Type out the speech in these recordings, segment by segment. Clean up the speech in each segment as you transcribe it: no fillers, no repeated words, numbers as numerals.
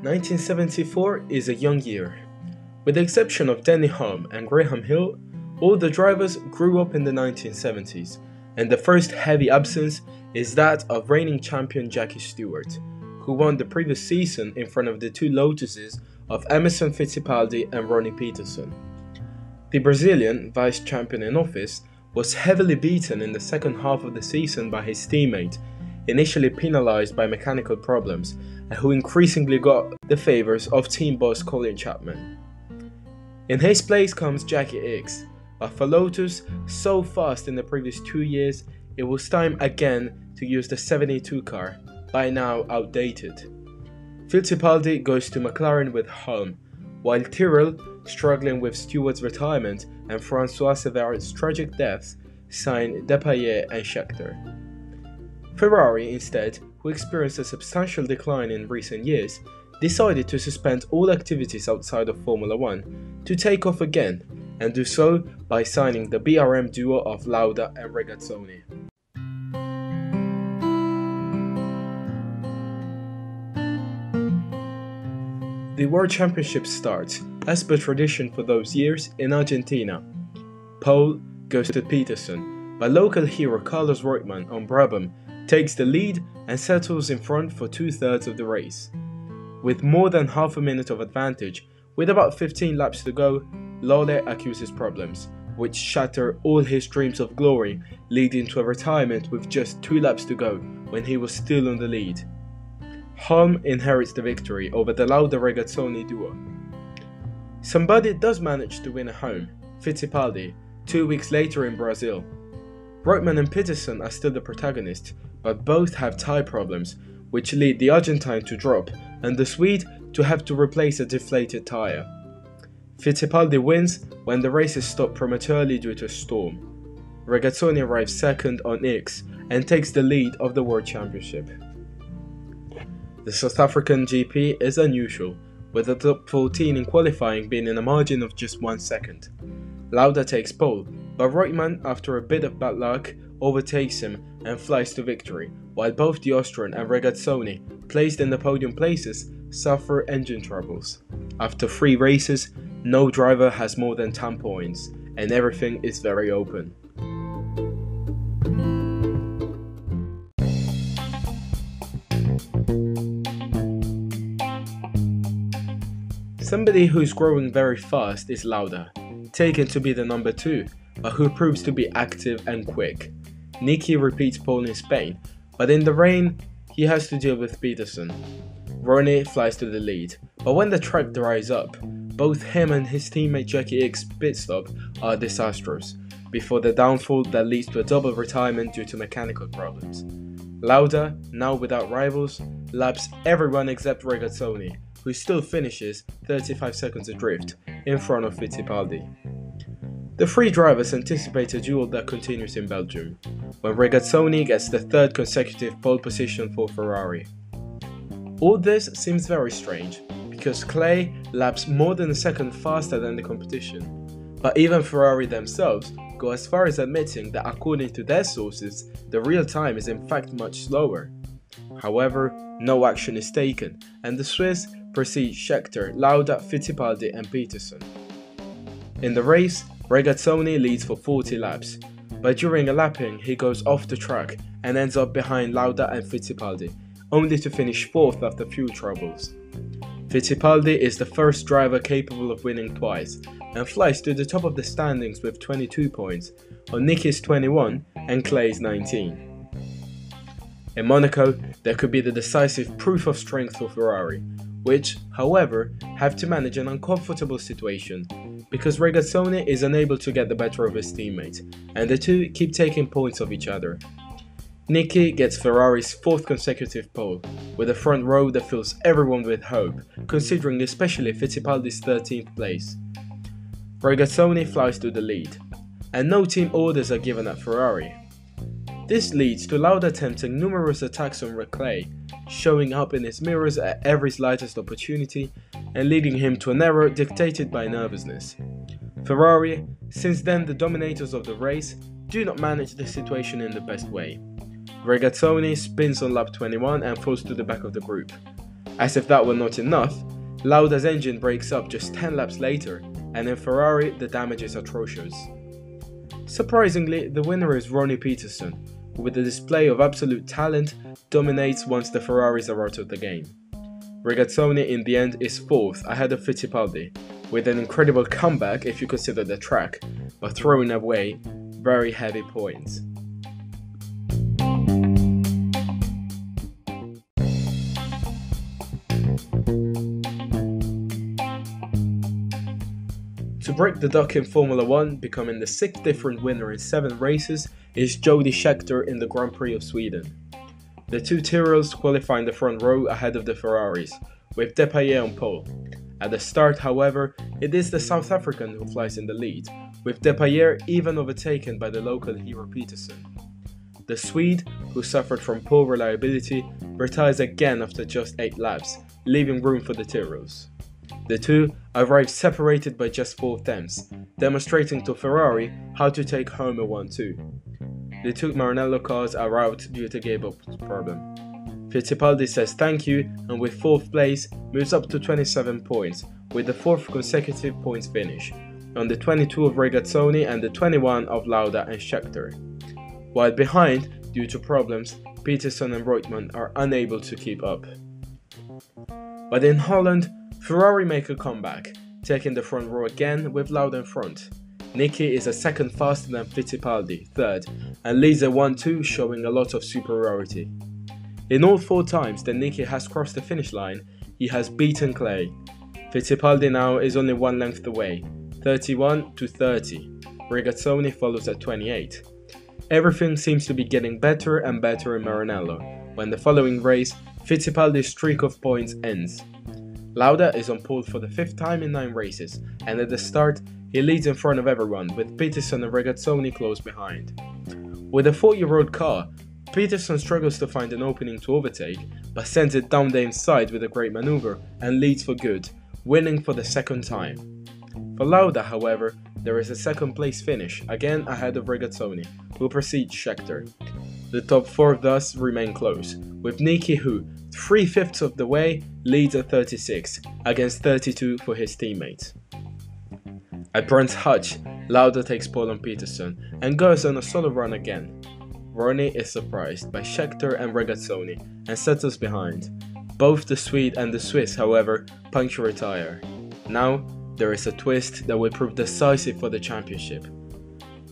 1974 is a young year. With the exception of Denny Hulme and Graham Hill, all the drivers grew up in the 1970s, and the first heavy absence is that of reigning champion Jackie Stewart, who won the previous season in front of the two Lotuses of Emerson Fittipaldi and Ronnie Peterson. The Brazilian, vice champion in office, was heavily beaten in the second half of the season by his teammate, initially penalised by mechanical problems, and who increasingly got the favours of team boss Colin Chapman. In his place comes Jackie Ickx, but for Lotus, so fast in the previous 2 years, it was time again to use the 72 car, by now outdated. Fittipaldi goes to McLaren with Hulme, while Tyrrell, struggling with Stewart's retirement and François Severe's tragic deaths, signed Depailler and Scheckter. Ferrari, instead, who experienced a substantial decline in recent years, decided to suspend all activities outside of Formula 1 to take off again, and do so by signing the BRM duo of Lauda and Regazzoni. The World Championship starts, as per tradition for those years, in Argentina. Pole goes to Peterson, but local hero Carlos Reutemann on Brabham takes the lead and settles in front for 2/3 of the race. With more than half a minute of advantage, with about 15 laps to go, Lotte accuses problems, which shatter all his dreams of glory, leading to a retirement with just 2 laps to go when he was still on the lead. Hulme inherits the victory over the Lauda-Regazzoni duo. Somebody does manage to win at home, Fittipaldi, 2 weeks later in Brazil. Reutemann and Peterson are still the protagonists, but both have tyre problems, which lead the Argentine to drop and the Swede to have to replace a deflated tyre. Fittipaldi wins when the race is stopped prematurely due to a storm. Regazzoni arrives second on Ickx and takes the lead of the World Championship. The South African GP is unusual, with the top 14 in qualifying being in a margin of just 1 second. Lauda takes pole, but Reutemann, after a bit of bad luck, overtakes him and flies to victory, while both the Austrian and Regazzoni, placed in the podium places, suffer engine troubles. After 3 races, no driver has more than 10 points, and everything is very open. Somebody who's growing very fast is Lauda, taken to be the number 2, but who proves to be active and quick. Niki repeats pole in Spain, but in the rain, he has to deal with Peterson. Ronnie flies to the lead, but when the track dries up, both him and his teammate Jackie Ickx's pit stop are disastrous, before the downfall that leads to a double retirement due to mechanical problems. Lauda, now without rivals, laps everyone except Regazzoni, who still finishes 35 seconds adrift in front of Fittipaldi. The 3 drivers anticipate a duel that continues in Belgium, when Regazzoni gets the 3rd consecutive pole position for Ferrari. All this seems very strange, because Clay laps more than a second faster than the competition, but even Ferrari themselves go as far as admitting that according to their sources, the real time is in fact much slower. However, no action is taken, and the Swiss precede Scheckter, Lauda, Fittipaldi and Peterson. In the race, Regazzoni leads for 40 laps, but during a lapping he goes off the track and ends up behind Lauda and Fittipaldi, only to finish 4th after fuel troubles. Fittipaldi is the first driver capable of winning twice, and flies to the top of the standings with 22 points, on Niki's 21 and Clay's 19. In Monaco, there could be the decisive proof of strength for Ferrari, which, however, have to manage an uncomfortable situation, because Regazzoni is unable to get the better of his teammate, and the two keep taking points of each other. Niki gets Ferrari's 4th consecutive pole, with a front row that fills everyone with hope, considering especially Fittipaldi's 13th place. Regazzoni flies to the lead, and no team orders are given at Ferrari. This leads to Lauda attempting numerous attacks on Clay, showing up in his mirrors at every slightest opportunity and leading him to an error dictated by nervousness. Ferrari, since then the dominators of the race, do not manage the situation in the best way. Regazzoni spins on lap 21 and falls to the back of the group. As if that were not enough, Lauda's engine breaks up just 10 laps later, and in Ferrari the damage is atrocious. Surprisingly, the winner is Ronnie Peterson, who with a display of absolute talent dominates once the Ferraris are out of the game. Regazzoni in the end is 4th ahead of Fittipaldi, with an incredible comeback if you consider the track, but throwing away very heavy points. To break the duck in Formula 1, becoming the 6th different winner in 7 races, is Jody Scheckter in the Grand Prix of Sweden. The two Tyrrells qualify in the front row ahead of the Ferraris, with Depailler on pole. At the start, however, it is the South African who flies in the lead, with Depailler even overtaken by the local hero Peterson. The Swede, who suffered from poor reliability, retires again after just 8 laps, leaving room for the Tyrrells. The two arrived separated by just 4 tenths, demonstrating to Ferrari how to take home a 1-2. The two Maranello cars are out due to gearbox problem. Fittipaldi says thank you and with 4th place moves up to 27 points, with the 4th consecutive points finish, on the 22 of Regazzoni and the 21 of Lauda and Scheckter. While behind, due to problems, Peterson and Reutemann are unable to keep up. But in Holland, Ferrari make a comeback, taking the front row again with Lauda in front. Niki is a second faster than Fittipaldi, 3rd, and leads a 1-2, showing a lot of superiority. In all 4 times that Niki has crossed the finish line, he has beaten Clay. Fittipaldi now is only 1 length away, 31 to 30. Regazzoni follows at 28. Everything seems to be getting better and better in Maranello, when the following race, Fittipaldi's streak of points ends. Lauda is on pole for the 5th time in 9 races, and at the start, he leads in front of everyone, with Peterson and Regazzoni close behind. With a 4-year-old car, Peterson struggles to find an opening to overtake, but sends it down the inside with a great maneuver and leads for good, winning for the 2nd time. For Lauda, however, there is a 2nd place finish, again ahead of Regazzoni, who precedes Scheckter. The top 4 thus remain close, with Niki who, 3/5 of the way, leads at 36, against 32 for his teammate. At Brands Hatch, Lauda takes pole on Peterson and goes on a solo run again. Ronnie is surprised by Scheckter and Regazzoni and settles behind. Both the Swede and the Swiss, however, puncture a tire. Now, there is a twist that will prove decisive for the championship.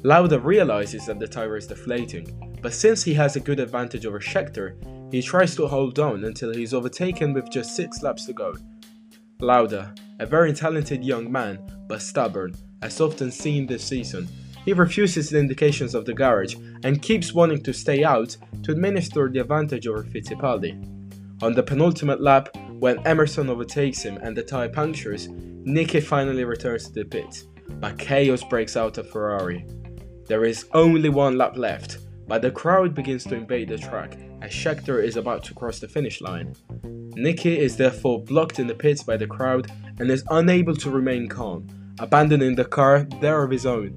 Lauda realizes that the tire is deflating, but since he has a good advantage over Scheckter, he tries to hold on until he is overtaken with just 6 laps to go. Lauda, a very talented young man, but stubborn, as often seen this season, he refuses the indications of the garage and keeps wanting to stay out to administer the advantage over Fittipaldi. On the penultimate lap, when Emerson overtakes him and the tyre punctures, Niki finally returns to the pit, but chaos breaks out at Ferrari. There is only 1 lap left, but the crowd begins to invade the track as Scheckter is about to cross the finish line. Niki is therefore blocked in the pits by the crowd and is unable to remain calm, abandoning the car there of his own,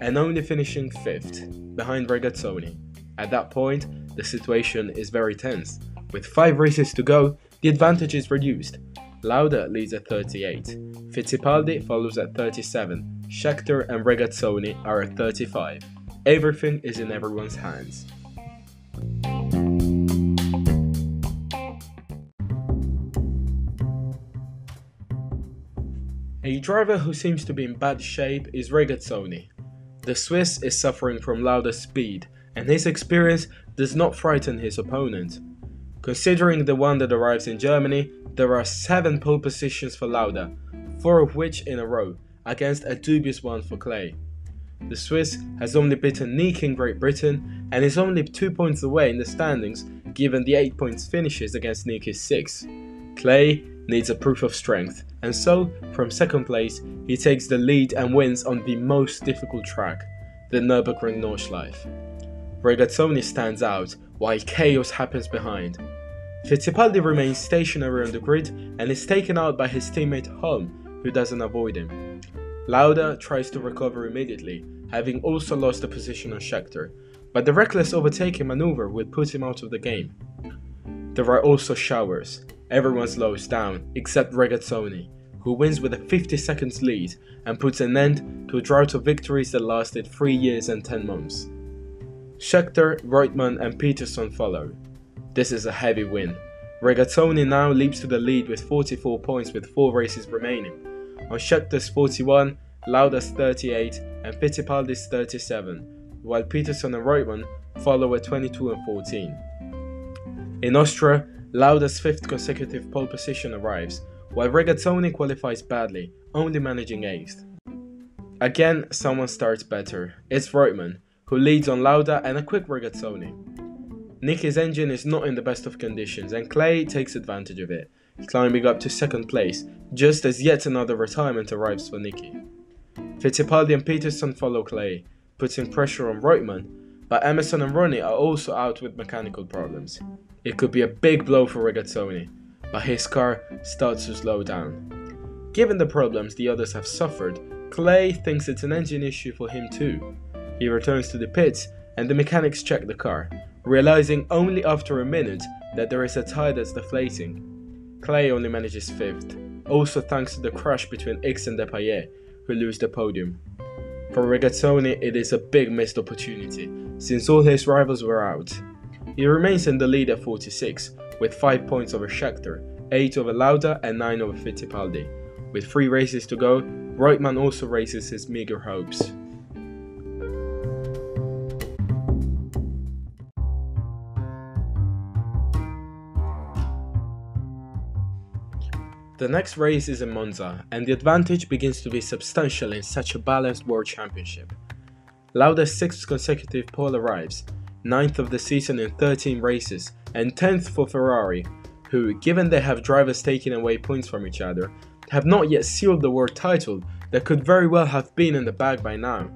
and only finishing 5th, behind Regazzoni. At that point, the situation is very tense. With 5 races to go, the advantage is reduced. Lauda leads at 38, Fittipaldi follows at 37, Scheckter and Regazzoni are at 35. Everything is in everyone's hands. A driver who seems to be in bad shape is Regazzoni. The Swiss is suffering from Lauda's speed, and his experience does not frighten his opponent. Considering the one that arrives in Germany, there are 7 pole positions for Lauda, 4 of which in a row, against a dubious one for Clay. The Swiss has only beaten Niki in Great Britain and is only 2 points away in the standings given the 8 points finishes against Niki's 6. Clay needs a proof of strength, and so, from 2nd place, he takes the lead and wins on the most difficult track, the Nürburgring Nordschleife. Regazzoni stands out, while chaos happens behind. Fittipaldi remains stationary on the grid and is taken out by his teammate Holm, who doesn't avoid him. Lauda tries to recover immediately, having also lost a position on Scheckter, but the reckless overtaking maneuver will put him out of the game. There are also showers. Everyone slows down except Regazzoni, who wins with a 50 seconds lead and puts an end to a drought of victories that lasted 3 years and 10 months. Scheckter, Reutemann and Peterson follow. This is a heavy win. Regazzoni now leaps to the lead with 44 points with 4 races remaining. On Scheckter's 41, Lauda's 38 and Fittipaldi's 37, while Peterson and Reutemann follow at 22 and 14. In Austria, Lauda's 5th consecutive pole position arrives, while Regazzoni qualifies badly, only managing 8th. Again, someone starts better. It's Reutemann, who leads on Lauda and a quick Regazzoni. Nicky's engine is not in the best of conditions and Clay takes advantage of it, climbing up to 2nd place, just as yet another retirement arrives for Nicky. Fittipaldi and Peterson follow Clay, putting pressure on Reutemann, but Emerson and Ronnie are also out with mechanical problems. It could be a big blow for Regazzoni, but his car starts to slow down. Given the problems the others have suffered, Clay thinks it's an engine issue for him too. He returns to the pits and the mechanics check the car, realizing only after a minute that there is a tire that's deflating. Clay only manages 5th, also thanks to the crash between X and Depailler, who lose the podium. For Regazzoni, it is a big missed opportunity, since all his rivals were out. He remains in the lead at 46, with 5 points over Scheckter, 8 over Lauda and 9 over Fittipaldi. With 3 races to go, Reutemann also raises his meager hopes. The next race is in Monza, and the advantage begins to be substantial in such a balanced World Championship. Lauda's 6th consecutive pole arrives, 9th of the season in 13 races, and 10th for Ferrari, who, given they have drivers taking away points from each other, have not yet sealed the world title that could very well have been in the bag by now.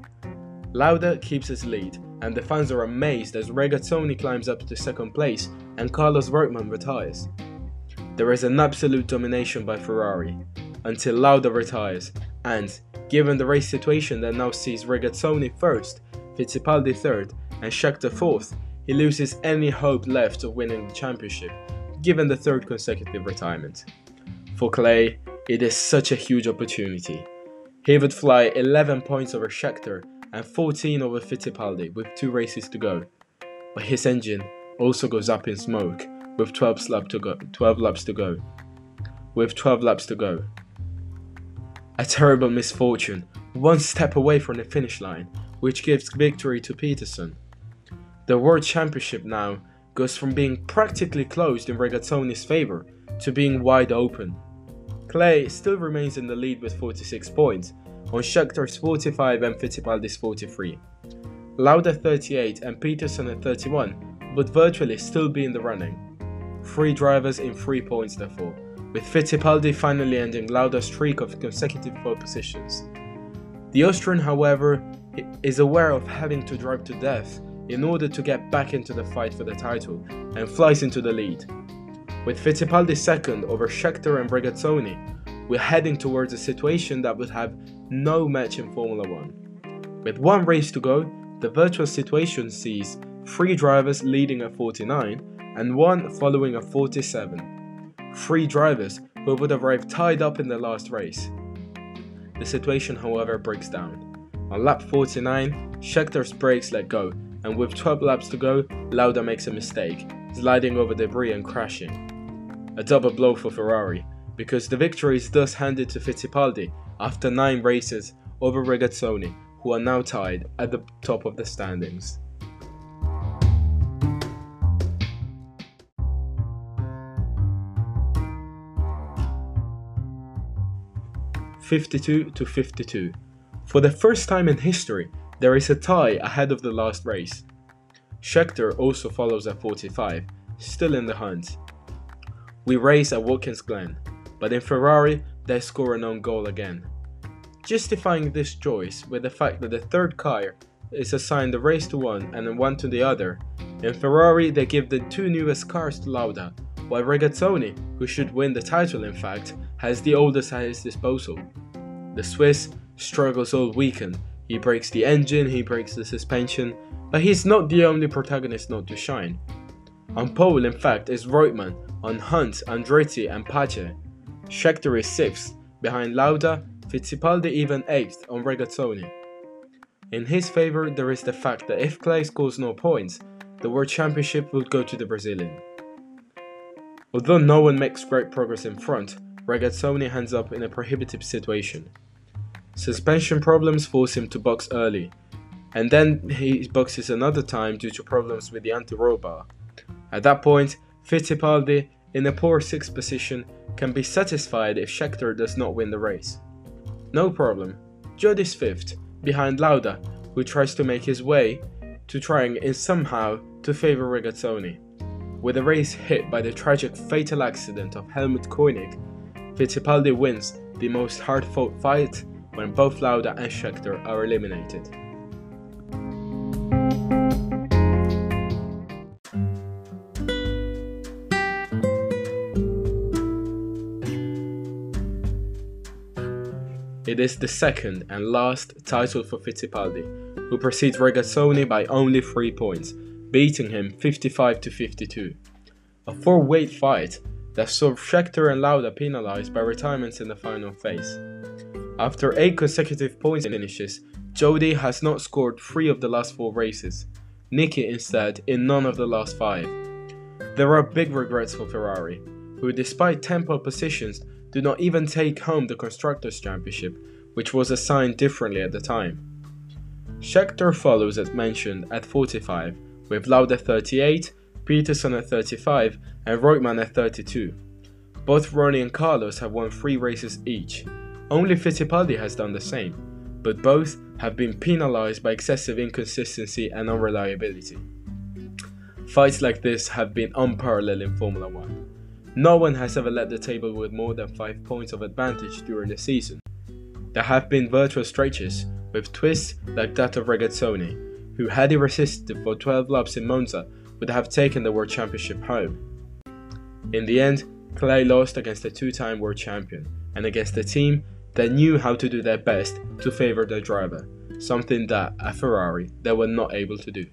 Lauda keeps his lead, and the fans are amazed as Regazzoni climbs up to 2nd place and Carlos Reutemann retires. There is an absolute domination by Ferrari, until Lauda retires, and, given the race situation that now sees Regazzoni 1st, Fittipaldi 3rd, and Scheckter 4th, he loses any hope left of winning the championship, given the 3rd consecutive retirement. For Clay, it is such a huge opportunity. He would fly 11 points over Scheckter and 14 over Fittipaldi with 2 races to go, but his engine also goes up in smoke with 12 laps to go. A terrible misfortune, one step away from the finish line, which gives victory to Peterson. The World Championship now goes from being practically closed in Regazzoni's favour to being wide open. Clay still remains in the lead with 46 points, on Scheckter's 45 and Fittipaldi's 43. Lauda 38 and Peterson at 31 would virtually still be in the running. 3 drivers in 3 points therefore, with Fittipaldi finally ending Lauda's streak of consecutive pole positions. The Austrian, however, is aware of having to drive to death in order to get back into the fight for the title, and flies into the lead. With Fittipaldi 2nd over Scheckter and Regazzoni, we're heading towards a situation that would have no match in Formula 1. With 1 race to go, the virtual situation sees 3 drivers leading at 49 and 1 following at 47. 3 drivers who would arrive tied up in the last race. The situation, however, breaks down. On lap 49, Scheckter's brakes let go, and with 12 laps to go, Lauda makes a mistake, sliding over debris and crashing. A double blow for Ferrari, because the victory is thus handed to Fittipaldi after 9 races over Regazzoni, who are now tied at the top of the standings. (52-52). For the first time in history, there is a tie ahead of the last race. Scheckter also follows at 45, still in the hunt. We race at Watkins Glen, but in Ferrari they score an own goal again, justifying this choice with the fact that the 3rd car is assigned a race to one and then one to the other. In Ferrari they give the 2 newest cars to Lauda, while Regazzoni, who should win the title in fact, has the oldest at his disposal. The Swiss struggles all weekend. He breaks the engine, he breaks the suspension, but he's not the only protagonist not to shine. On pole, in fact, is Reutemann on Hunt, Andretti and Pace. Scheckter is 6th, behind Lauda, Fittipaldi even 8th on Regazzoni. In his favour there is the fact that if Clay scores no points, the World Championship would go to the Brazilian. Although no one makes great progress in front, Regazzoni ends up in a prohibitive situation. Suspension problems force him to box early, and then he boxes another time due to problems with the anti-roll bar. At that point, Fittipaldi, in a poor 6th position, can be satisfied if Scheckter does not win the race. No problem, Judd is 5th, behind Lauda, who tries to make his way to trying in somehow to favour Regazzoni. With the race hit by the tragic fatal accident of Helmut Koenig, Fittipaldi wins the most hard-fought fight when both Lauda and Scheckter are eliminated. It is the second and last title for Fittipaldi, who precedes Regazzoni by only 3 points, beating him 55-52. A 4-weight fight that saw Scheckter and Lauda penalised by retirements in the final phase. After 8 consecutive points finishes, Jody has not scored 3 of the last 4 races, Niki instead in none of the last 5. There are big regrets for Ferrari, who despite 10 pole positions do not even take home the Constructors' Championship, which was assigned differently at the time. Scheckter follows as mentioned at 45, with Lauda 38, Peterson at 35 and Reutemann at 32. Both Ronnie and Carlos have won 3 races each. Only Fittipaldi has done the same, but both have been penalised by excessive inconsistency and unreliability. Fights like this have been unparalleled in Formula 1. No one has ever led the table with more than 5 points of advantage during the season. There have been virtual stretches, with twists like that of Regazzoni, who had he resisted for 12 laps in Monza would have taken the World Championship home. In the end, Clay lost against a 2-time World Champion, and against a team that knew how to do their best to favour their driver, something that, at Ferrari, they were not able to do.